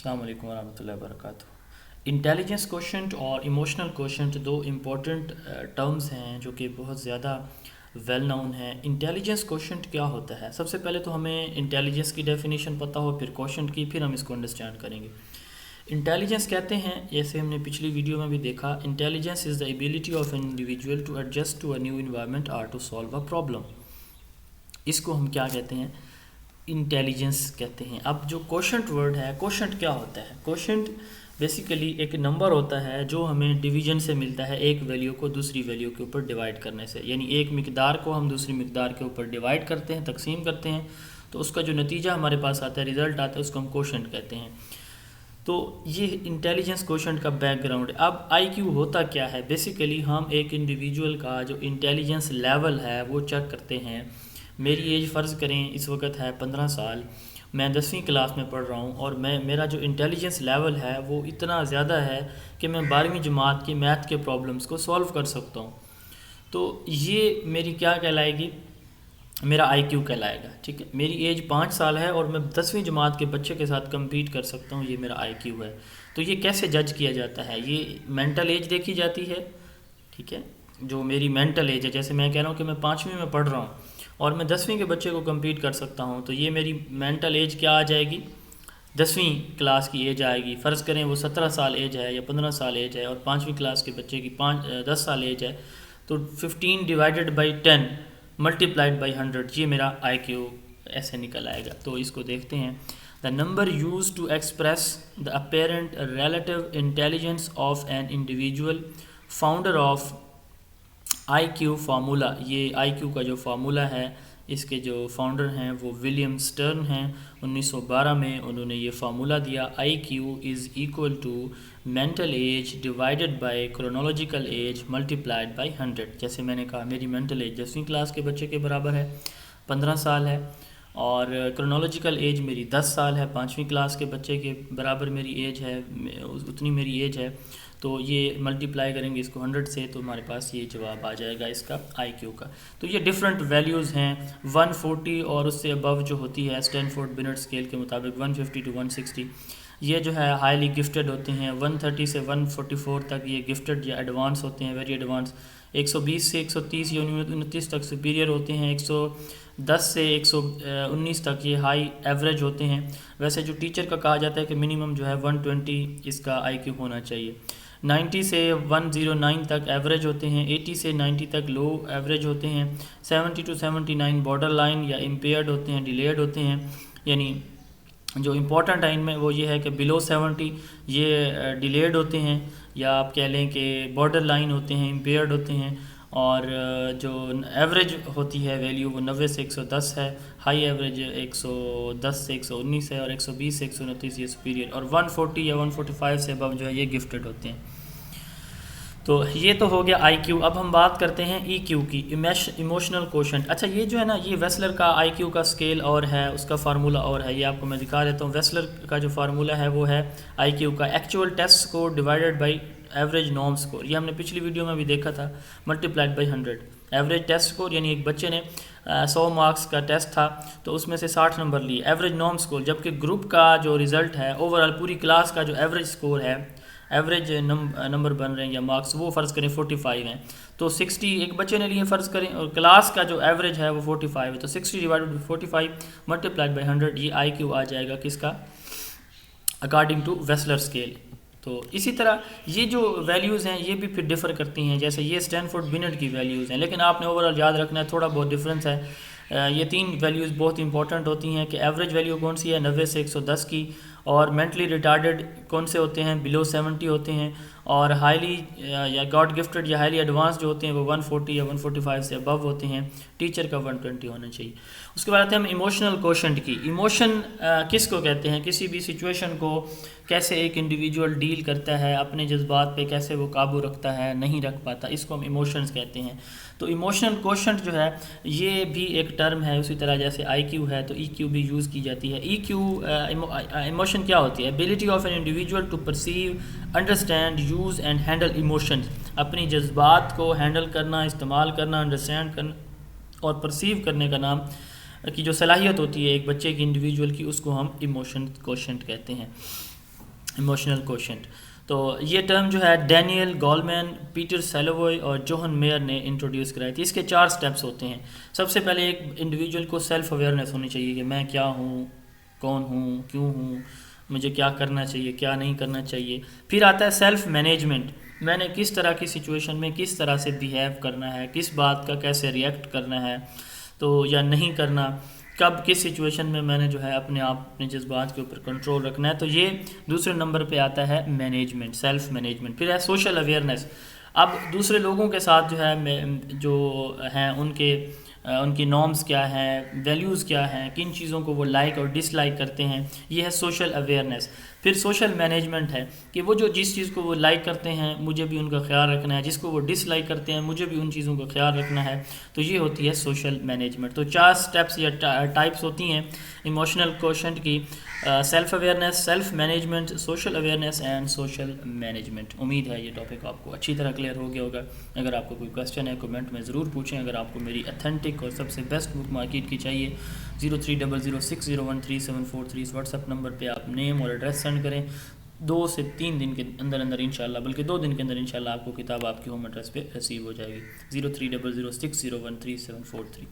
السلام علیکم ورحمۃ اللہ وبرکاتہ۔ انٹیلیجنس کوشنٹ اور ایموشنل کوشنٹ دو امپورٹنٹ ٹرمز ہیں جو کہ بہت زیادہ ویل نون ہیں۔ انٹیلیجنس کوشنٹ کیا ہوتا ہے؟ سب سے پہلے تو ہمیں انٹیلیجنس کی ڈیفینیشن پتہ ہو، پھر کوشنٹ کی، پھر ہم اس کو انڈرسٹینڈ کریں گے۔ انٹیلیجنس کہتے ہیں، جیسے ہم نے پچھلی ویڈیو میں بھی دیکھا، intelligence is the ability of an individual to adjust to a new environment اور ٹو سالو اے پرابلم۔ اس کو ہم کیا کہتے ہیں؟ انٹیلیجنس کہتے ہیں۔ اب جو کوشنٹ ورڈ ہے، کوشنٹ کیا ہوتا ہے؟ کوشنٹ بیسیکلی ایک نمبر ہوتا ہے جو ہمیں ڈویژن سے ملتا ہے، ایک ویلیو کو دوسری ویلیو کے اوپر ڈیوائڈ کرنے سے، یعنی ایک مقدار کو ہم دوسری مقدار کے اوپر ڈیوائڈ کرتے ہیں، تقسیم کرتے ہیں، تو اس کا جو نتیجہ ہمارے پاس آتا ہے، رزلٹ آتا ہے، اس کو ہم کوشنٹ کہتے ہیں۔ تو یہ انٹیلیجنس کوشنٹ کا بیک گراؤنڈ ہے۔ اب آئی کیو ہوتا کیا ہے؟ بیسیکلی ہم ایک انڈیویجول کا جو انٹیلیجنس لیول ہے وہ چیک کرتے ہیں۔ میری ایج فرض کریں اس وقت ہے 15 سال، میں 10ویں کلاس میں پڑھ رہا ہوں، اور میرا جو انٹیلیجنس لیول ہے وہ اتنا زیادہ ہے کہ میں 12ویں جماعت کی میتھ کے پرابلمس کو سولو کر سکتا ہوں۔ تو یہ میری کیا کہلائے گی؟ میرا آئی کیو کہلائے گا، ٹھیک ہے۔ میری ایج 5 سال ہے اور میں 10ویں جماعت کے بچے کے ساتھ کمپیٹ کر سکتا ہوں، یہ میرا آئی کیو ہے۔ تو یہ کیسے جج کیا جاتا ہے؟ یہ مینٹل ایج دیکھی جاتی ہے، ٹھیک ہے، جو میری مینٹل ایج ہے۔ جیسے میں کہہ رہا ہوں کہ میں 5ویں میں پڑھ رہا ہوں اور میں 10ویں کے بچے کو کمپیٹ کر سکتا ہوں، تو یہ میری مینٹل ایج کیا آ جائے گی؟ 10ویں کلاس کی ایج آئے گی۔ فرض کریں وہ 17 سال ایج ہے یا 15 سال ایج ہے، اور 5ویں کلاس کے بچے کی 10 سال ایج ہے، تو 15 ڈیوائڈڈ بائی 10 ملٹیپلائڈ بائی 100، یہ میرا آئی کیو ایسے نکل آئے گا۔ تو اس کو دیکھتے ہیں۔ The number use to express the apparent relative intelligence of an individual, founder of I Q formula. یہ آئی کیو کا جو فارمولا ہے، اس کے جو فاؤنڈر ہیں وہ ولیم سٹرن ہیں۔ 1912 میں انہوں نے یہ فارمولا دیا، IQ is equal to mental age divided by chronological age multiplied by 100۔ جیسے میں نے کہا میری مینٹل ایج 10ویں کلاس کے بچے کے برابر ہے، 15 سال ہے، اور کرونالوجیکل ایج میری 10 سال ہے، 5ویں کلاس کے بچے کے برابر میری ایج ہے، اتنی میری ایج ہے۔ تو یہ ملٹیپلائی کریں گے اس کو 100 سے، تو ہمارے پاس یہ جواب آ جائے گا اس کا آئی کیو کا۔ تو یہ ڈفرینٹ ویلیوز ہیں، 140 اور اس سے ابو جو ہوتی ہے اسٹینفورڈ بینٹ اسکیل کے مطابق 150 ٹو 160، یہ جو ہے ہائیلی گفٹڈ ہوتے ہیں۔ 130 سے 144 تک یہ گفٹڈ یا ایڈوانس ہوتے ہیں، ویری ایڈوانس۔ 120 سے 130 یا 129 تک سپیریئر ہوتے ہیں۔ 110 سے 119 تک یہ ہائی ایوریج ہوتے ہیں۔ ویسے جو ٹیچر کا کہا جاتا ہے کہ منیمم جو ہے 120 اس کا آئی کیو ہونا چاہیے۔ 90 سے 109 تک ایوریج ہوتے ہیں، 80 سے 90 تک لو ایوریج ہوتے ہیں، 70 ٹو 79 بارڈر لائن یا امپیئرڈ ہوتے ہیں، ڈیلیڈ ہوتے ہیں، یعنی جو امپورٹنٹ ہے ان میں وہ یہ ہے کہ بلو 70 یہ ڈیلیڈ ہوتے ہیں، یا آپ کہہ لیں کہ بارڈر لائن ہوتے ہیں، امپیئرڈ ہوتے ہیں، اور جو ایوریج ہوتی ہے ویلیو وہ 90 سے 110 ہے، ہائی ایوریج 110 سے 119 ہے، اور 120 سے 129 یہ سپیریئر، اور 140 یا 145 سے ابو جو ہے یہ گفٹڈ ہوتے ہیں۔ تو یہ تو ہو گیا آئی کیو۔ اب ہم بات کرتے ہیں ای کیو کی، ایموشنل کوشنٹ۔ اچھا، یہ جو ہے نا، یہ ویسلر کا آئی کیو کا اسکیل اور ہے، اس کا فارمولا اور ہے، یہ آپ کو میں دکھا دیتا ہوں۔ ویسلر کا جو فارمولا ہے وہ ہے آئی کیو کا actual test score divided by average norm score. یہ ہم نے پچھلی ویڈیو میں بھی دیکھا تھا، multiplied by 100۔ Average test score یعنی ایک بچے نے 100 مارکس کا ٹیسٹ تھا تو اس میں سے 60 نمبر لیے، ایوریج نارم اسکور، جبکہ گروپ کا جو رزلٹ ہے، اوور آل پوری کلاس کا جو ایوریج اسکور ہے، ایوریج نمبر بن رہے ہیں یا مارکس، وہ فرض کریں 45 ہیں، تو 60 ایک بچے نے لیے فرض کریں، اور کلاس کا جو ایوریج ہے وہ 45 ہے، تو 60 ڈیوائڈ بائی 45 ملٹیپلائڈ بائی 100، یہ آئی کیو آ جائے گا کس کا؟ According to Wechsler scale. تو اسی طرح یہ جو ویلیوز ہیں یہ بھی پھر ڈفر کرتی ہیں، جیسے یہ اسٹینفورڈ بینٹ کی ویلیوز ہیں، لیکن آپ نے اوور آل یاد رکھنا ہے، تھوڑا بہت ڈفرینس ہے۔ یہ 3 ویلیوز بہت امپورٹنٹ ہوتی ہیں کہ ایوریج ویلیو کون سی ہے 90 سے 110 کی، اور مینٹلی ریٹارڈڈ کون سے ہوتے ہیں؟ بلو 70 ہوتے ہیں، اور ہائیلی یا گاڈ گفٹڈ یا ہائیلی ایڈوانس جو ہوتے ہیں وہ 140 یا 145 سے ابو ہوتے ہیں، ٹیچر کا 120 ہونا چاہیے۔ اس کے بعد آتے ہیں ہم ایموشنل کوشنٹ کی۔ ایموشن کس کو کہتے ہیں؟ کسی بھی سچویشن کو کیسے ایک انڈیویجول ڈیل کرتا ہے، اپنے جذبات پہ کیسے وہ قابو رکھتا ہے، نہیں رکھ پاتا، اس کو ہم ایموشنز کہتے ہیں۔ تو ایموشنل کوشنٹ جو ہے یہ بھی ایک ٹرم ہے، اسی طرح جیسے آئی کیو ہے تو ای کیو بھی یوز کی جاتی ہے۔ ای کیو ایموشن کیا ہوتی ہے؟ Ability of an individual to perceive, understand, use and handle emotions, اپنی جذبات کو ہینڈل کرنا، استعمال کرنا، انڈرسٹینڈ کرنا اور پرسیو کرنے کا نام کی جو صلاحیت ہوتی ہے ایک بچے کی، انڈیویجول کی، اس کو ہم ایموشن کوشنٹ کہتے ہیں۔ Emotional quotient. تو یہ ٹرم جو ہے ڈینیل گولمین، پیٹر سیلووائے اور جوہن میئر نے انٹروڈیوس کرائی تھی. اس کے 4 سٹیپس ہوتے ہیں. سب سے پہلے ایک انڈیویجول کو سیلف اویئرنیس ہونی چاہیے کہ میں کیا ہوں، کون ہوں، کیوں ہوں، مجھے کیا کرنا چاہیے، کیا نہیں کرنا چاہیے. پھر آتا ہے سیلف مینجمنٹ، میں نے کس طرح کی سچویشن میں کس طرح سے بیہیو کرنا ہے، کس بات کا کیسے ریئیکٹ کرنا ہے تو یا نہیں کرنا، کب کس سچویشن میں نے جو ہے اپنے آپ اپنے جذبات کے اوپر کنٹرول رکھنا ہے. تو یہ دوسرے نمبر پہ آتا ہے مینجمنٹ، سیلف مینجمنٹ. پھر ہے سوشل اویئرنیس. اب دوسرے لوگوں کے ساتھ جو ہے جو ہیں ان کی نارمز کیا ہیں، ویلیوز کیا ہیں، کن چیزوں کو وہ لائک اور ڈس لائک کرتے ہیں، یہ ہے سوشل اویئرنیس. پھر سوشل مینجمنٹ ہے کہ وہ جس چیز کو وہ لائک کرتے ہیں مجھے بھی ان کا خیال رکھنا ہے، جس کو وہ ڈس لائک کرتے ہیں مجھے بھی ان چیزوں کا خیال رکھنا ہے. تو یہ ہوتی ہے سوشل مینجمنٹ. تو 4 سٹیپس یا ٹائپس ہوتی ہیں ایموشنل کوشنٹ کی: self awareness, self management, social awareness and social management. امید ہے یہ ٹاپک آپ کو اچھی طرح کلیئر ہو گیا ہوگا. اگر آپ کو کوئی کویسچن ہے کمنٹ میں ضرور پوچھیں. اگر آپ کو میری اتھینٹک اور سب سے بیسٹ بک مارکیٹ کی چاہیے 0300601374 اس واٹس ایپ نمبر پہ آپ نیم اور ایڈریس سینڈ کریں. 2 سے 3 دن کے اندر انشاءاللہ، بلکہ 2 دن کے اندر انشاءاللہ آپ کو کتاب آپ کی ہوم ایڈریس پہ ریسیو ہو جائے گی. 0300601374.